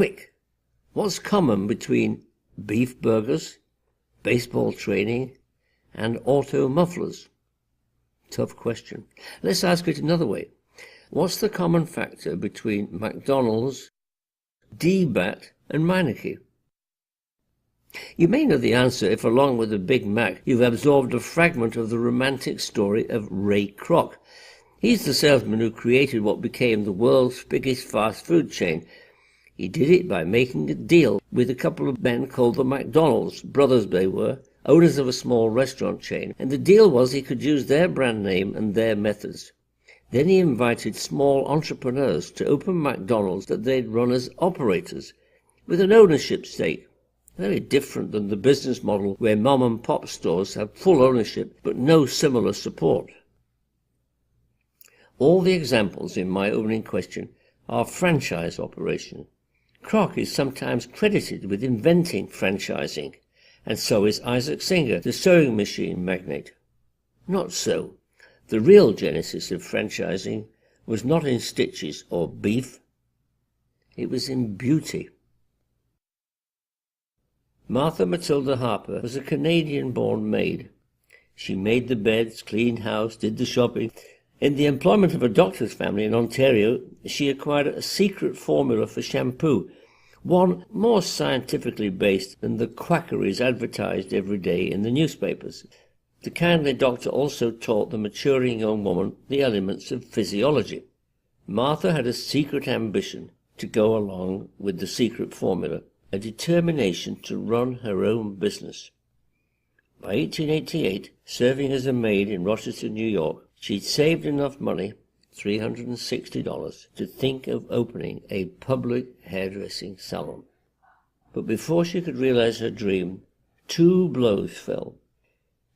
Quick, what's common between beef burgers, baseball training, and auto mufflers? Tough question. Let's ask it another way. What's the common factor between McDonald's, D-Bat, and Meineke? You may know the answer if, along with the Big Mac, you've absorbed a fragment of the romantic story of Ray Kroc. He's the salesman who created what became the world's biggest fast food chain. He did it by making a deal with a couple of men called the McDonald's, brothers they were, owners of a small restaurant chain, and the deal was he could use their brand name and their methods. Then he invited small entrepreneurs to open McDonald's that they'd run as operators, with an ownership stake. Very different than the business model where mom and pop stores have full ownership but no similar support. All the examples in my opening question are franchise operations. Kroc is sometimes credited with inventing franchising, and so is Isaac Singer, the sewing machine magnate. Not so. The real genesis of franchising was not in stitches or beef. It was in beauty. Martha Matilda Harper was a Canadian-born maid. She made the beds, cleaned house, did the shopping. In the employment of a doctor's family in Ontario, she acquired a secret formula for shampoo, one more scientifically based than the quackeries advertised every day in the newspapers. The kindly doctor also taught the maturing young woman the elements of physiology. Martha had a secret ambition to go along with the secret formula, a determination to run her own business. By 1888, serving as a maid in Rochester, New York, she'd saved enough money, $360, to think of opening a public hairdressing salon. But before she could realize her dream, 2 blows fell.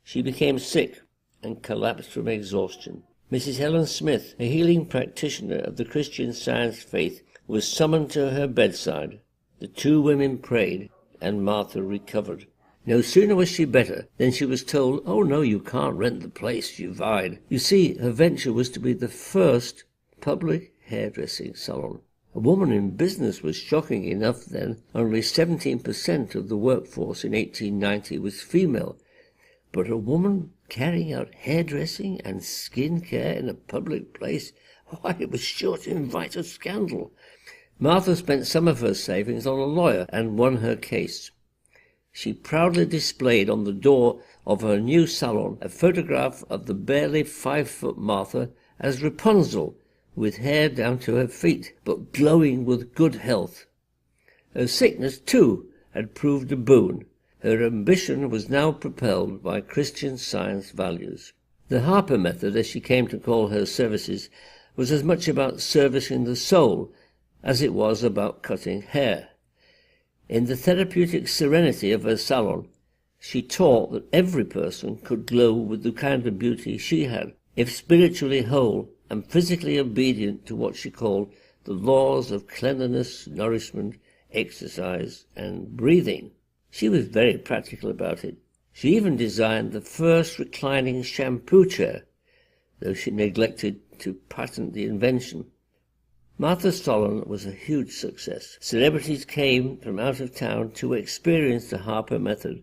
She became sick and collapsed from exhaustion. Mrs. Helen Smith, a healing practitioner of the Christian Science faith, was summoned to her bedside. The 2 women prayed, and Martha recovered. No sooner was she better than she was told, "Oh no, you can't rent the place," she vied. You see, her venture was to be the first public hairdressing salon. A woman in business was shocking enough then. Only 17% of the workforce in 1890 was female. But a woman carrying out hairdressing and skin care in a public place, why, it was sure to invite a scandal. Martha spent some of her savings on a lawyer and won her case. She proudly displayed on the door of her new salon a photograph of the barely 5-foot Martha as Rapunzel, with hair down to her feet, but glowing with good health. Her sickness, too, had proved a boon. Her ambition was now propelled by Christian Science values. The Harper method, as she came to call her services, was as much about servicing the soul as it was about cutting hair. In the therapeutic serenity of her salon, she taught that every person could glow with the kind of beauty she had, if spiritually whole and physically obedient to what she called the laws of cleanliness, nourishment, exercise, and breathing. She was very practical about it. She even designed the first reclining shampoo chair, though she neglected to patent the invention. Martha's salon was a huge success. Celebrities came from out of town to experience the Harper method.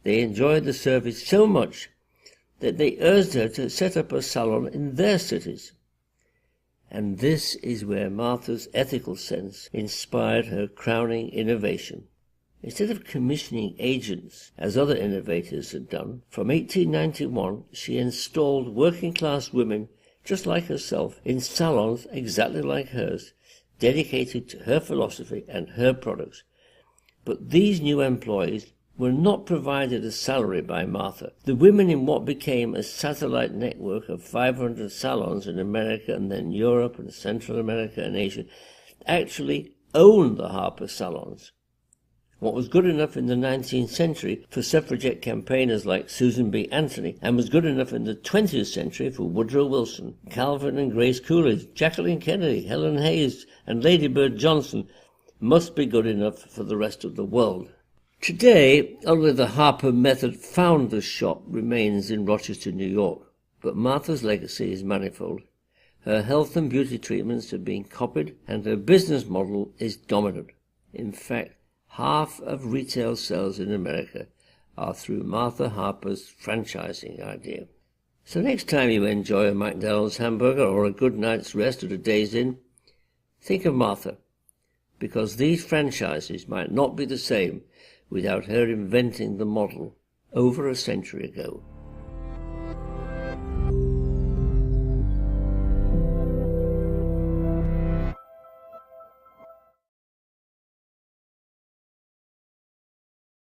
They enjoyed the service so much that they urged her to set up a salon in their cities. And this is where Martha's ethical sense inspired her crowning innovation. Instead of commissioning agents, as other innovators had done, from 1891 she installed working-class women just like herself, in salons exactly like hers, dedicated to her philosophy and her products. But these new employees were not provided a salary by Martha. The women in what became a satellite network of 500 salons in America and then Europe and Central America and Asia actually owned the Harper salons. What was good enough in the 19th century for suffragette campaigners like Susan B. Anthony, and was good enough in the 20th century for Woodrow Wilson, Calvin and Grace Coolidge, Jacqueline Kennedy, Helen Hayes, and Lady Bird Johnson, must be good enough for the rest of the world. Today, only the Harper Method founder's shop remains in Rochester, New York, but Martha's legacy is manifold. Her health and beauty treatments have been copied, and her business model is dominant. In fact, half of retail sales in America are through Martha Harper's franchising idea. So next time you enjoy a McDonald's hamburger or a good night's rest at a Days Inn, think of Martha, because these franchises might not be the same without her inventing the model over a century ago.